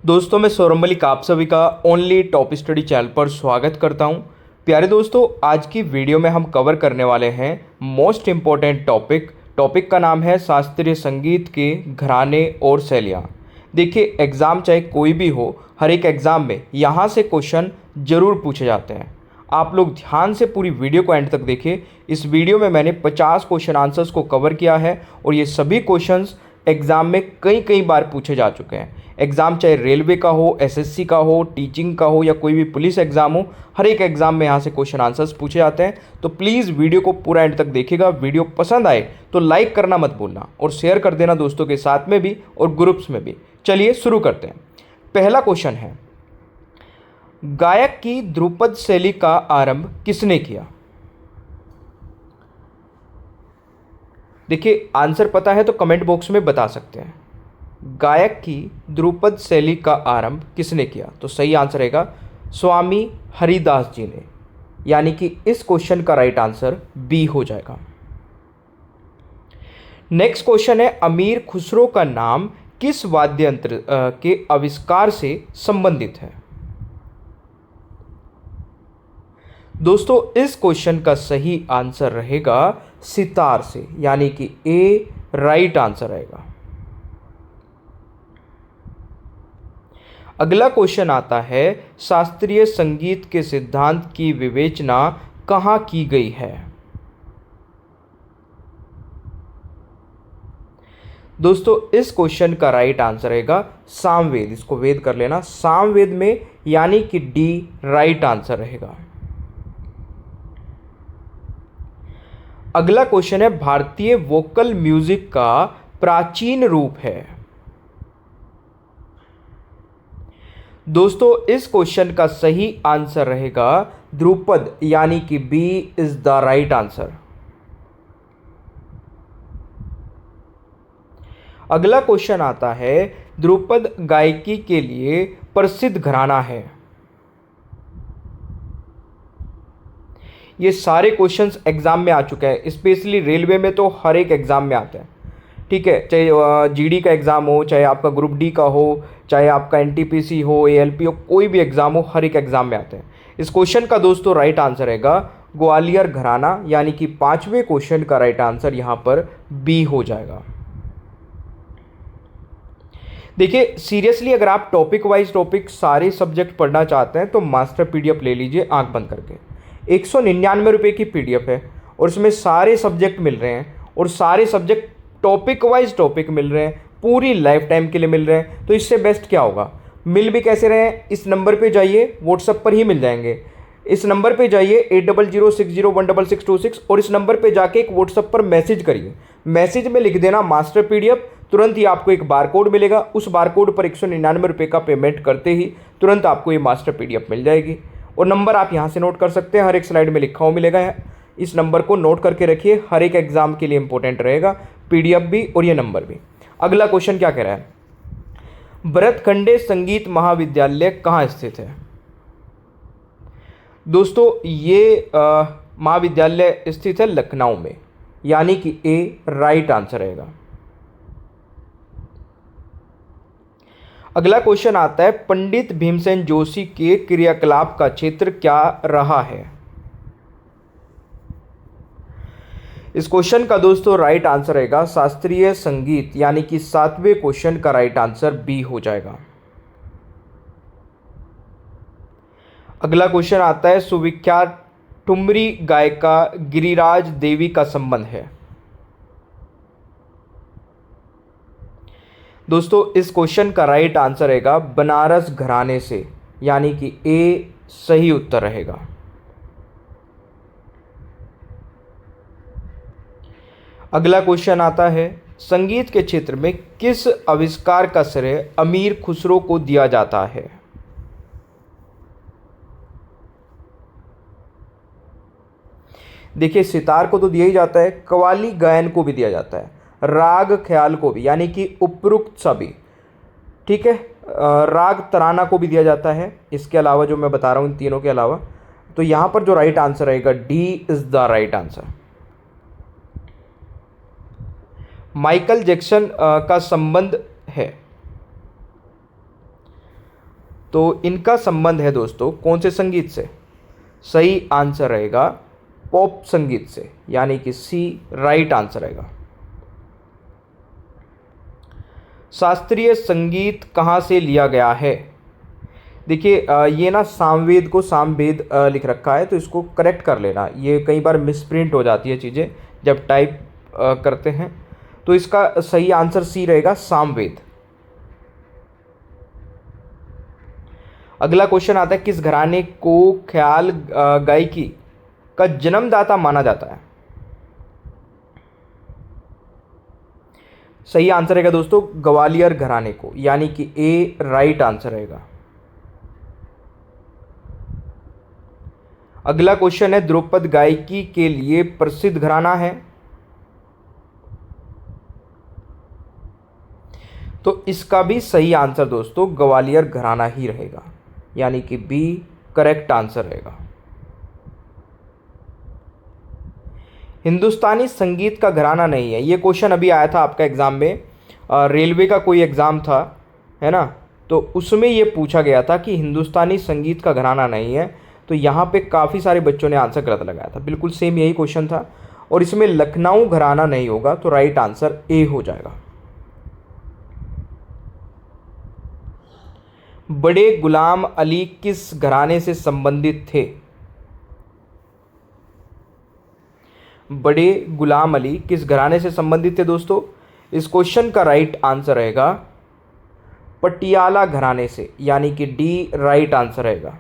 दोस्तों मैं सौरभ मलिक आप सभी का ओनली टॉप स्टडी चैनल पर स्वागत करता हूं। प्यारे दोस्तों, आज की वीडियो में हम कवर करने वाले हैं मोस्ट इम्पॉर्टेंट टॉपिक का नाम है शास्त्रीय संगीत के घराने और शैलियाँ। देखिए, एग्ज़ाम चाहे कोई भी हो, हर एक एग्ज़ाम में यहाँ से क्वेश्चन ज़रूर पूछे जाते हैं। आप लोग ध्यान से पूरी वीडियो को एंड तक देखिए। इस वीडियो में मैंने 50 क्वेश्चन आंसर्स को कवर किया है और ये सभी क्वेश्चंस एग्ज़ाम में कई बार पूछे जा चुके हैं। एग्ज़ाम चाहे रेलवे का हो, एसएससी का हो, टीचिंग का हो या कोई भी पुलिस एग्ज़ाम हो, हर एक एग्ज़ाम में यहाँ से क्वेश्चन आंसर्स पूछे जाते हैं। तो प्लीज़ वीडियो को पूरा एंड तक देखिएगा। वीडियो पसंद आए तो लाइक करना मत भूलना और शेयर कर देना दोस्तों के साथ में भी और ग्रुप्स में भी। चलिए शुरू करते हैं। पहला क्वेश्चन है, गायक की ध्रुपद शैली का आरंभ किसने किया? देखिए, आंसर पता है तो कमेंट बॉक्स में बता सकते हैं। गायक की ध्रुपद शैली का आरंभ किसने किया? तो सही आंसर रहेगा स्वामी हरिदास जी ने, यानी कि इस क्वेश्चन का राइट आंसर बी हो जाएगा। नेक्स्ट क्वेश्चन है, अमीर खुसरो का नाम किस वाद्य यंत्र के आविष्कार से संबंधित है? दोस्तों, इस क्वेश्चन का सही आंसर रहेगा सितार से, यानी कि ए राइट आंसर रहेगा। अगला क्वेश्चन आता है, शास्त्रीय संगीत के सिद्धांत की विवेचना कहाँ की गई है? दोस्तों, इस क्वेश्चन का राइट आंसर रहेगा सामवेद। इसको वेद कर लेना, सामवेद में, यानी कि डी राइट आंसर रहेगा। अगला क्वेश्चन है, भारतीय वोकल म्यूजिक का प्राचीन रूप है। दोस्तों, इस क्वेश्चन का सही आंसर रहेगा ध्रुपद, यानी कि B is the right answer. अगला क्वेश्चन आता है, ध्रुपद गायकी के लिए प्रसिद्ध घराना है। ये सारे क्वेश्चंस एग्जाम में आ चुके हैं, स्पेशली रेलवे में तो हर एक एग्जाम में आते हैं। ठीक है, चाहे जीडी का एग्ज़ाम हो, चाहे आपका ग्रुप डी का हो, चाहे आपका एनटीपीसी हो, एएलपी हो, कोई भी एग्ज़ाम हो, हर एक एग्ज़ाम में आते हैं। इस क्वेश्चन का दोस्तों राइट आंसर रहेगा ग्वालियर घराना, यानी कि पांचवें क्वेश्चन का राइट आंसर यहाँ पर बी हो जाएगा। देखिए, सीरियसली अगर आप टॉपिक वाइज टॉपिक सारे सब्जेक्ट पढ़ना चाहते हैं तो मास्टर पीडीएफ ले लीजिए आंख बंद करके। 199 रुपये की पीडीएफ है और इसमें सारे सब्जेक्ट मिल रहे हैं और सारे सब्जेक्ट टॉपिक वाइज टॉपिक मिल रहे हैं, पूरी लाइफ टाइम के लिए मिल रहे हैं। तो इससे बेस्ट क्या होगा? मिल भी कैसे रहे हैं? इस नंबर पे जाइए, व्हाट्सएप पर ही मिल जाएंगे। इस नंबर पे जाइए 8006016626 और इस नंबर पे जाके एक व्हाट्सएप पर मैसेज करिए। मैसेज में लिख देना मास्टर पीडीएफ, तुरंत ही आपको एक बारकोड मिलेगा। उस बारकोड पर 199 रुपये का पेमेंट करते ही तुरंत आपको ये मास्टर पीडीएफ मिल जाएगी। और नंबर आप यहाँ से नोट कर सकते हैं, हर एक स्लाइड में लिखा हुआ मिलेगा। इस नंबर को नोट करके रखिए, हर एक एग्जाम के लिए इंपॉर्टेंट रहेगा, पीडीएफ भी और ये नंबर भी। अगला क्वेश्चन क्या कह रहा है, भरतखंडे संगीत महाविद्यालय कहाँ स्थित है? दोस्तों, ये महाविद्यालय स्थित है लखनऊ में, यानी कि ए राइट आंसर रहेगा। अगला क्वेश्चन आता है, पंडित भीमसेन जोशी के क्रियाकलाप का क्षेत्र क्या रहा है? इस क्वेश्चन का दोस्तों राइट आंसर रहेगा शास्त्रीय संगीत, यानी कि 7वें क्वेश्चन का राइट आंसर बी हो जाएगा। अगला क्वेश्चन आता है, सुविख्यात ठुमरी गायिका गिरिराज देवी का संबंध है। दोस्तों, इस क्वेश्चन का राइट आंसर रहेगा बनारस घराने से, यानी कि ए सही उत्तर रहेगा। अगला क्वेश्चन आता है, संगीत के क्षेत्र में किस आविष्कार का श्रेय अमीर खुसरो को दिया जाता है? देखिए, सितार को तो दिया ही जाता है, कव्वाली गायन को भी दिया जाता है, राग ख्याल को भी, यानी कि उपरोक्त सभी। ठीक है, राग तराना को भी दिया जाता है। इसके अलावा जो मैं बता रहा हूँ इन तीनों के अलावा, तो यहाँ पर जो राइट आंसर रहेगा D is the right answer. Michael Jackson का संबंध है। तो इनका संबंध है दोस्तों कौन से संगीत से? सही आंसर रहेगा पॉप संगीत से, यानी कि सी राइट आंसर रहेगा। शास्त्रीय संगीत कहाँ से लिया गया है? देखिए ये ना सामवेद को सामवेद लिख रखा है, तो इसको करेक्ट कर लेना। ये कई बार मिसप्रिंट हो जाती है चीज़ें जब टाइप करते हैं। तो इसका सही आंसर सी रहेगा, सामवेद। अगला क्वेश्चन आता है, किस घराने को ख्याल गायकी का जन्मदाता माना जाता है? सही आंसर रहेगा दोस्तों ग्वालियर घराने को, यानी कि ए राइट आंसर रहेगा। अगला क्वेश्चन है, ध्रुपद गायकी के लिए प्रसिद्ध घराना है? तो इसका भी सही आंसर दोस्तों ग्वालियर घराना ही रहेगा, यानी कि बी करेक्ट आंसर रहेगा। हिंदुस्तानी संगीत का घराना नहीं है, ये क्वेश्चन अभी आया था आपका एग्जाम में, रेलवे का कोई एग्ज़ाम था, है ना, तो उसमें ये पूछा गया था कि हिंदुस्तानी संगीत का घराना नहीं है। तो यहाँ पे काफ़ी सारे बच्चों ने आंसर गलत लगाया था, बिल्कुल सेम यही क्वेश्चन था। और इसमें लखनऊ घराना नहीं होगा, तो राइट आंसर ए हो जाएगा। बड़े गुलाम अली किस घराने से संबंधित थे? बड़े गुलाम अली किस घराने से संबंधित थे दोस्तों? इस क्वेश्चन का राइट आंसर रहेगा पटियाला घराने से, यानी कि डी राइट आंसर रहेगा।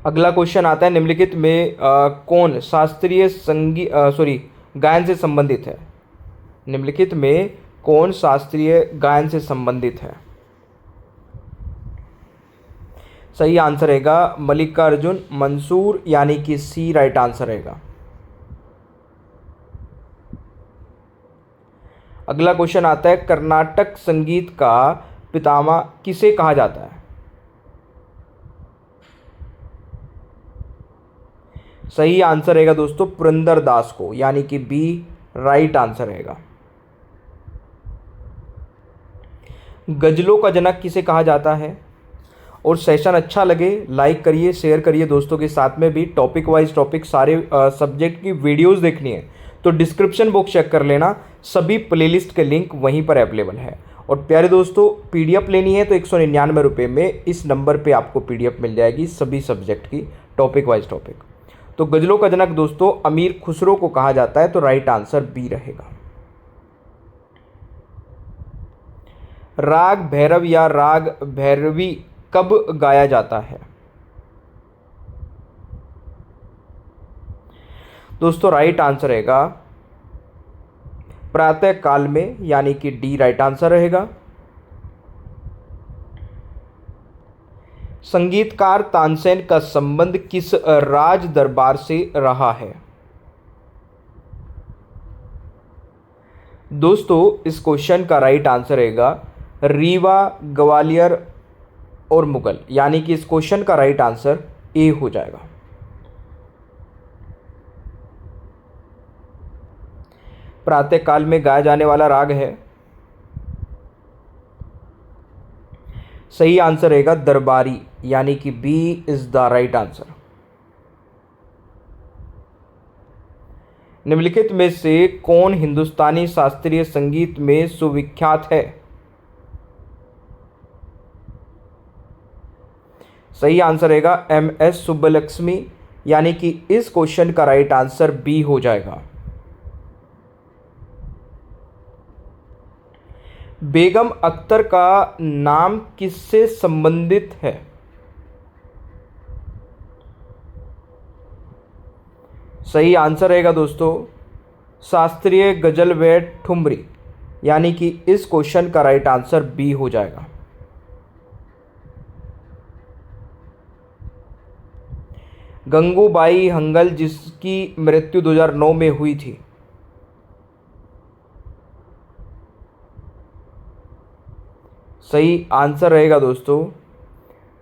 अगला क्वेश्चन आता है, निम्नलिखित में कौन शास्त्रीय संगीत गायन से संबंधित है? निम्नलिखित में कौन शास्त्रीय गायन से संबंधित है? सही आंसर रहेगा मल्लिकार्जुन मंसूर, यानी कि सी राइट आंसर रहेगा। अगला क्वेश्चन आता है, कर्नाटक संगीत का पितामह किसे कहा जाता है? सही आंसर रहेगा दोस्तों पुरंदर दास को, यानी कि बी राइट आंसर रहेगा। गजलों का जनक किसे कहा जाता है? और सेशन अच्छा लगे लाइक करिए, शेयर करिए दोस्तों के साथ में भी। टॉपिक वाइज टॉपिक सारे सब्जेक्ट की वीडियोस देखनी है तो डिस्क्रिप्शन बॉक्स चेक कर लेना, सभी प्लेलिस्ट के लिंक वहीं पर अवेलेबल है। और प्यारे दोस्तों पीडीएफ लेनी है तो 199 रुपये में इस नंबर पे आपको पीडीएफ मिल जाएगी सभी सब्जेक्ट की, टॉपिक वाइज टॉपिक। तो गजलों का जनक दोस्तों अमीर खुसरो को कहा जाता है, तो राइट आंसर बी रहेगा। राग भैरव या राग भैरवी कब गाया जाता है? दोस्तों राइट आंसर रहेगा प्रातः काल में, यानी कि डी राइट आंसर रहेगा। संगीतकार तानसेन का संबंध किस राज दरबार से रहा है? दोस्तों इस क्वेश्चन का राइट आंसर रहेगा रीवा, ग्वालियर और मुगल, यानी कि इस क्वेश्चन का राइट आंसर ए हो जाएगा। प्रातःकाल में गाया जाने वाला राग है, सही आंसर रहेगा दरबारी, यानी कि B is the right answer. निम्नलिखित में से कौन हिंदुस्तानी शास्त्रीय संगीत में सुविख्यात है? सही आंसर रहेगा एम.एस. सुब्बलक्ष्मी, यानी कि इस क्वेश्चन का राइट आंसर बी हो जाएगा। बेगम अख्तर का नाम किससे संबंधित है? सही आंसर रहेगा दोस्तों शास्त्रीय गजल व ठुमरी, यानी कि इस क्वेश्चन का राइट आंसर बी हो जाएगा। गंगूबाई हंगल जिसकी मृत्यु 2009 में हुई थी, सही आंसर रहेगा दोस्तों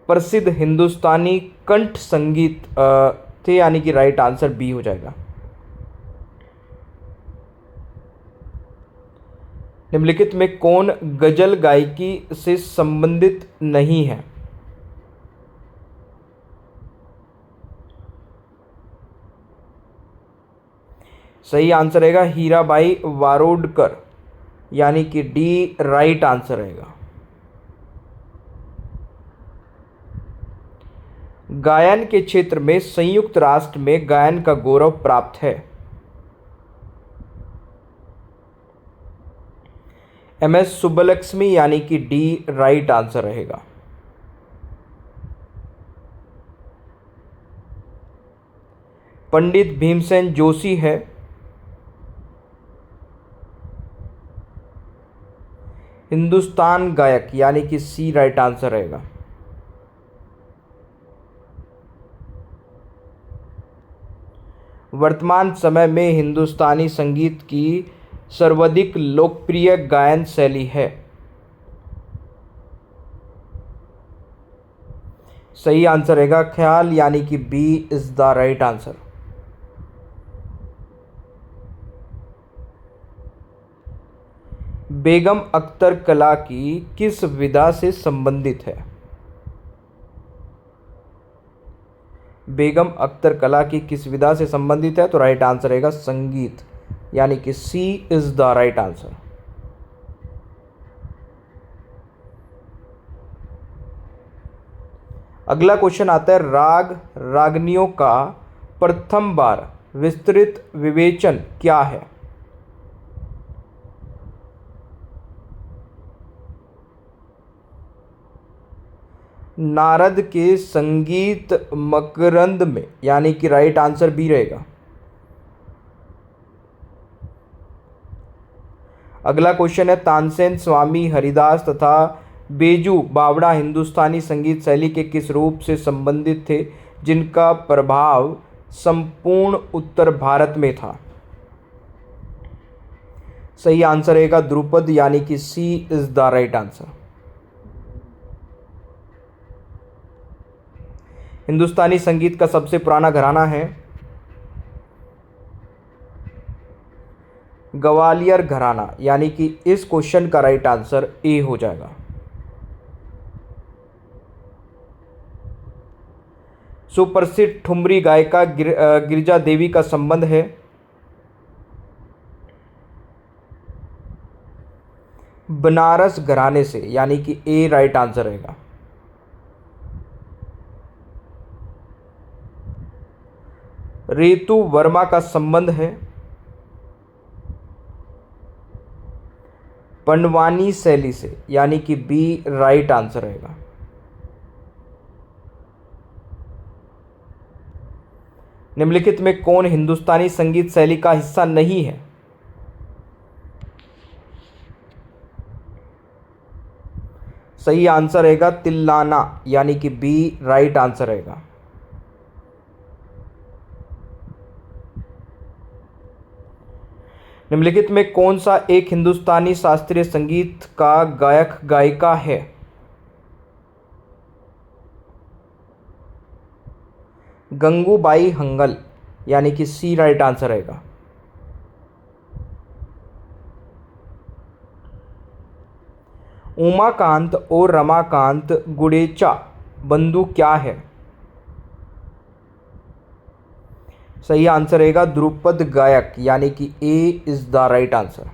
प्रसिद्ध हिंदुस्तानी कंठ संगीत थे, यानी कि राइट आंसर बी हो जाएगा। निम्नलिखित में कौन गजल गायकी से संबंधित नहीं है? सही आंसर रहेगा हीराबाई वारोडकर, यानी कि डी राइट आंसर रहेगा। गायन के क्षेत्र में संयुक्त राष्ट्र में गायन का गौरव प्राप्त है। एम.एस. सुब्बलक्ष्मी, यानी कि डी राइट आंसर रहेगा। पंडित भीमसेन जोशी है। हिंदुस्तान गायक, यानी कि सी राइट आंसर रहेगा। वर्तमान समय में हिंदुस्तानी संगीत की सर्वाधिक लोकप्रिय गायन शैली है। सही आंसर रहेगा ख्याल, यानी कि B is the right answer. Begum Akhtar कला की किस विधा से संबंधित है? बेगम अख्तर कला की किस विधा से संबंधित है? तो राइट आंसर रहेगा संगीत, यानी कि सी इज द राइट आंसर। अगला क्वेश्चन आता है, राग रागनियों का प्रथम बार विस्तृत विवेचन क्या है? नारद के संगीत मकरंद में, यानी कि राइट आंसर बी रहेगा। अगला क्वेश्चन है, तानसेन, स्वामी हरिदास तथा बेजू बावड़ा हिंदुस्तानी संगीत शैली के किस रूप से संबंधित थे जिनका प्रभाव संपूर्ण उत्तर भारत में था? सही आंसर रहेगा ध्रुपद, यानी कि सी इज द राइट आंसर। हिंदुस्तानी संगीत का सबसे पुराना घराना है ग्वालियर घराना, यानी कि इस क्वेश्चन का राइट आंसर ए हो जाएगा। सुप्रसिद्ध ठुमरी गायिका गिरिजा देवी का संबंध है बनारस घराने से, यानी कि ए राइट आंसर रहेगा। रेतु वर्मा का संबंध है पंडवानी शैली से, यानी कि बी राइट आंसर रहेगा। निम्नलिखित में कौन हिंदुस्तानी संगीत शैली का हिस्सा नहीं है? सही आंसर रहेगा तिल्लाना, यानी कि बी राइट आंसर रहेगा। निम्नलिखित में कौन सा एक हिंदुस्तानी शास्त्रीय संगीत का गायक गायिका है? गंगूबाई हंगल, यानी कि सी राइट आंसर रहेगा। उमाकांत और रमाकांत गुडेचा बंधु क्या है? सही आंसर रहेगा ध्रुपद गायक, यानी कि ए इज द राइट आंसर।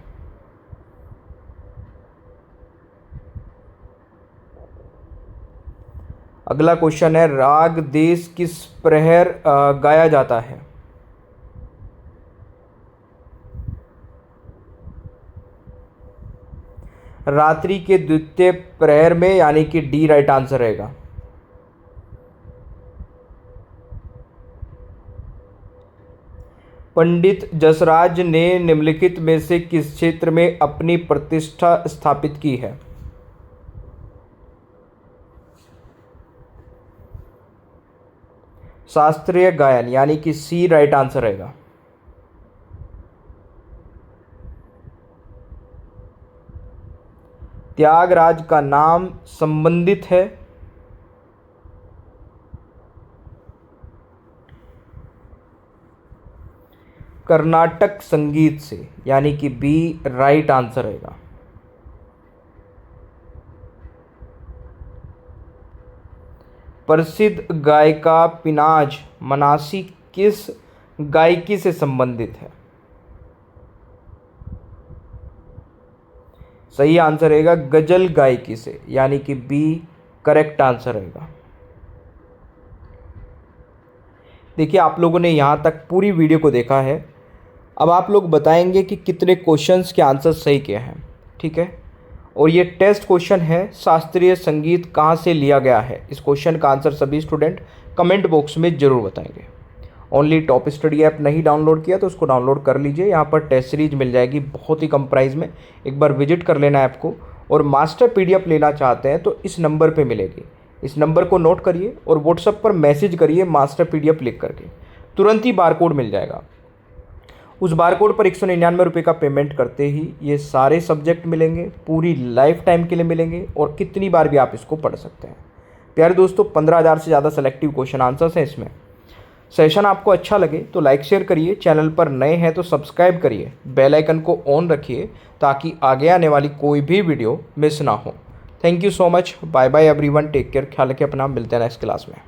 अगला क्वेश्चन है, राग देश किस प्रहर गाया जाता है? रात्रि के द्वितीय प्रहर में, यानी कि डी राइट आंसर रहेगा। पंडित जसराज ने निम्नलिखित में से किस क्षेत्र में अपनी प्रतिष्ठा स्थापित की है? शास्त्रीय गायन, यानी कि सी राइट आंसर रहेगा। त्यागराज का नाम संबंधित है कर्नाटक संगीत से, यानी कि बी राइट आंसर रहेगा। प्रसिद्ध गायिका पिनाज मनासी किस गायकी से संबंधित है? सही आंसर रहेगा गजल गायकी से, यानी कि बी करेक्ट आंसर रहेगा। देखिए आप लोगों ने यहाँ तक पूरी वीडियो को देखा है। अब आप लोग बताएंगे कि कितने क्वेश्चंस के आंसर सही किए हैं, ठीक है। और ये टेस्ट क्वेश्चन है, शास्त्रीय संगीत कहाँ से लिया गया है। इस क्वेश्चन का आंसर सभी स्टूडेंट कमेंट बॉक्स में ज़रूर बताएंगे। ओनली टॉप स्टडी ऐप नहीं डाउनलोड किया तो उसको डाउनलोड कर लीजिए। यहाँ पर टेस्ट सीरीज मिल जाएगी बहुत ही कम प्राइस में, एक बार विजिट कर लेना ऐप को। और मास्टर पीडीएफ लेना चाहते हैं तो इस नंबर पे मिलेगी, इस नंबर को नोट करिए और व्हाट्सएप पर मैसेज करिए मास्टर पीडीएफ लिख करके, तुरंत ही बारकोड मिल जाएगा। उस बारकोड पर 199 रुपये का पेमेंट करते ही ये सारे सब्जेक्ट मिलेंगे, पूरी लाइफ टाइम के लिए मिलेंगे और कितनी बार भी आप इसको पढ़ सकते हैं। प्यारे दोस्तों 15,000 से ज़्यादा सेलेक्टिव क्वेश्चन आंसर्स हैं इसमें। सेशन आपको अच्छा लगे तो लाइक शेयर करिए, चैनल पर नए हैं तो सब्सक्राइब करिए, बेल आइकन को ऑन रखिए ताकि आगे आने वाली कोई भी वीडियो मिस ना हो। Thank you so much, bye bye everyone, take care, ख्याल रखिए अपना, मिलते हैं नेक्स्ट क्लास में।